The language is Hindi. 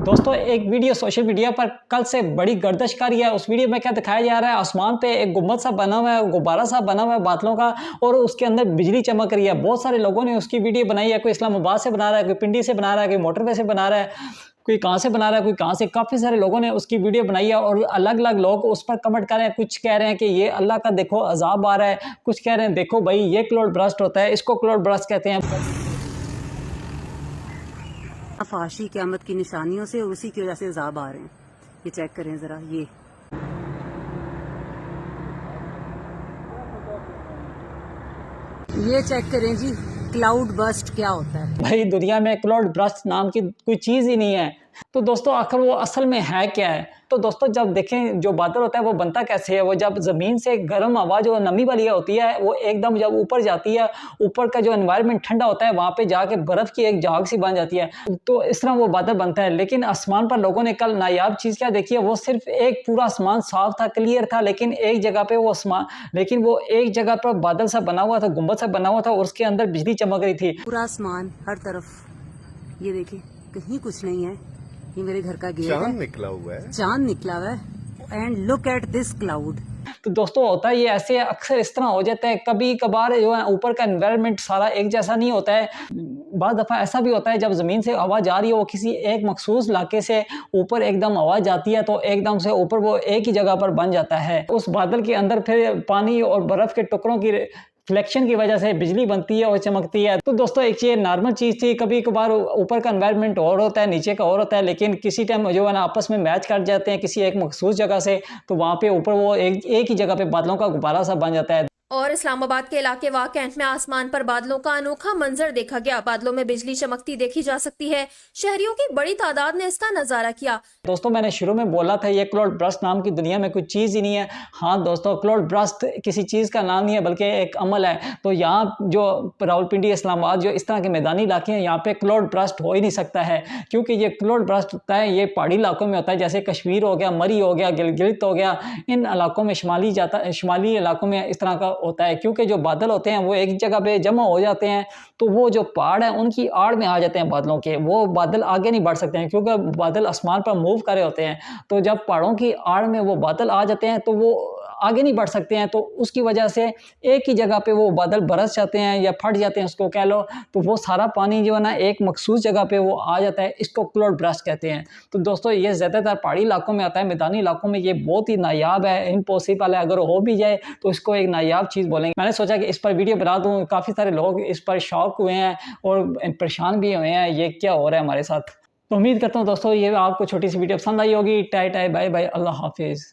दोस्तों एक वीडियो सोशल मीडिया पर कल से बड़ी गर्दिश कर रही है। उस वीडियो में क्या दिखाया जा रहा है, आसमान पे एक गुम्बद सा बना हुआ है, गुब्बारा सा बना हुआ है बादलों का, और उसके अंदर बिजली चमक रही है। बहुत सारे लोगों ने उसकी वीडियो बनाई है। कोई इस्लामाबाद से बना रहा है, कोई पिंडी से बना रहा है, कोई मोटरवे से बना रहा है, कोई कहाँ से बना रहा है, कोई कहाँ से। काफ़ी सारे लोगों ने उसकी वीडियो बनाई है और अलग-अलग लोग उस पर कमेंट कर रहे हैं। कुछ कह रहे हैं कि ये अल्लाह का देखो अज़ाब आ रहा है, कुछ कह रहे हैं देखो भाई ये क्लाउड बर्स्ट होता है, इसको क्लाउड बर्स्ट कहते हैं। फाशी क़यामत की निशानियों से और उसी की वजह से अज़ाब आ रहे हैं। ये चेक करें ज़रा, ये चेक करें जी, क्लाउड बर्स्ट क्या होता है। भाई दुनिया में क्लाउड बर्स्ट नाम की कोई चीज़ ही नहीं है। तो दोस्तों आखिर वो असल में है क्या है? तो दोस्तों जब देखें जो बादल होता है वो बनता कैसे है, वो जब ज़मीन से गर्म हवा जो नमी वाली होती है वो एकदम जब ऊपर जाती है, ऊपर का जो एनवायरनमेंट ठंडा होता है वहाँ पे जाके बर्फ़ की एक झाग सी बन जाती है, तो इस तरह वो बादल बनता है। लेकिन आसमान पर लोगों ने कल नायाब चीज़ क्या देखी है, वो सिर्फ एक पूरा आसमान साफ था, क्लियर था, लेकिन एक जगह पे वो एक जगह पर बादल सा बना हुआ था, गुंबद सा बना हुआ था और उसके अंदर बिजली चमक रही थी। पूरा आसमान हर तरफ, ये देखिए कहीं कुछ नहीं है। ये मेरे घर का गेट है, चांद निकला हुआ है, चांद निकला हुआ है। And look at this cloud. तो दोस्तों होता है ये ऐसे अक्सर इस तरह हो जाता है, कभी कभार जो है ऊपर का एनवायरनमेंट सारा एक जैसा नहीं होता है। बाद दफ़ा ऐसा भी होता है जब ज़मीन से हवा जा रही है, वो किसी एक मखसूस इलाके से ऊपर एकदम हवा जाती है तो एकदम से ऊपर वो एक ही जगह पर बन जाता है। उस बादल के अंदर फिर पानी और बर्फ़ के टुकड़ों की फ्लैक्शन की वजह से बिजली बनती है और चमकती है। तो दोस्तों एक ये नॉर्मल चीज़ थी, कभी कभार ऊपर का एनवायरनमेंट और होता है, नीचे का और होता है, लेकिन किसी टाइम जो है ना आपस में मैच कर जाते हैं किसी एक मखसूस जगह से, तो वहाँ पे ऊपर वो एक ही जगह पे बादलों का गुब्बारा सा बन जाता है। और इस्लामाबाद के इलाके वाक़ कैंट में आसमान पर बादलों का अनोखा मंजर देखा गया। बादलों में बिजली चमकती देखी जा सकती है। शहरियों की बड़ी तादाद ने इसका नजारा किया। दोस्तों मैंने शुरू में बोला था ये क्लाउड बर्स्ट नाम की दुनिया में कोई चीज़ ही नहीं है। हाँ दोस्तों, क्लाउड बर्स्ट किसी चीज़ का नाम नहीं है बल्कि एक अमल है। तो यहाँ जो रावलपिंडी, इस्लामाबाद जो इस तरह के मैदानी इलाके हैं, यहाँ पे क्लाउड बर्स्ट हो ही नहीं सकता है, क्योंकि ये क्लाउड बर्स्ट होता है ये पहाड़ी इलाकों में होता है, जैसे कश्मीर हो गया, मरी हो गया, गिलगित हो गया, इन इलाकों में शुमाली इलाकों में इस तरह का होता है। क्योंकि जो बादल होते हैं वो एक जगह पे जमा हो जाते हैं, तो वो जो पहाड़ है उनकी आड़ में आ जाते हैं बादलों के, वो बादल आगे नहीं बढ़ सकते हैं क्योंकि बादल आसमान पर मूव कर रहे होते हैं। तो जब पहाड़ों की आड़ में वो बादल आ जाते हैं तो वो आगे नहीं बढ़ सकते हैं, तो उसकी वजह से एक ही जगह पे वो बादल बरस जाते हैं या फट जाते हैं उसको कह लो, तो वो सारा पानी जो है ना एक मखसूस जगह पे वो आ जाता है। इसको क्लाउड बर्स्ट कहते हैं। तो दोस्तों ये ज़्यादातर पहाड़ी इलाकों में आता है, मैदानी इलाकों में ये बहुत ही नायाब है, इम्पॉसिबल है। अगर हो भी जाए तो इसको एक नायाब चीज़ बोलेंगे। मैंने सोचा कि इस पर वीडियो बना दूँ, काफ़ी सारे लोग इस पर शौक हुए हैं और परेशान भी हुए हैं, ये क्या हो रहा है हमारे साथ। तो उम्मीद करता हूँ दोस्तों ये आपको छोटी सी वीडियो पसंद आई होगी। टाटा बाय बाय, अल्लाह हाफिज़।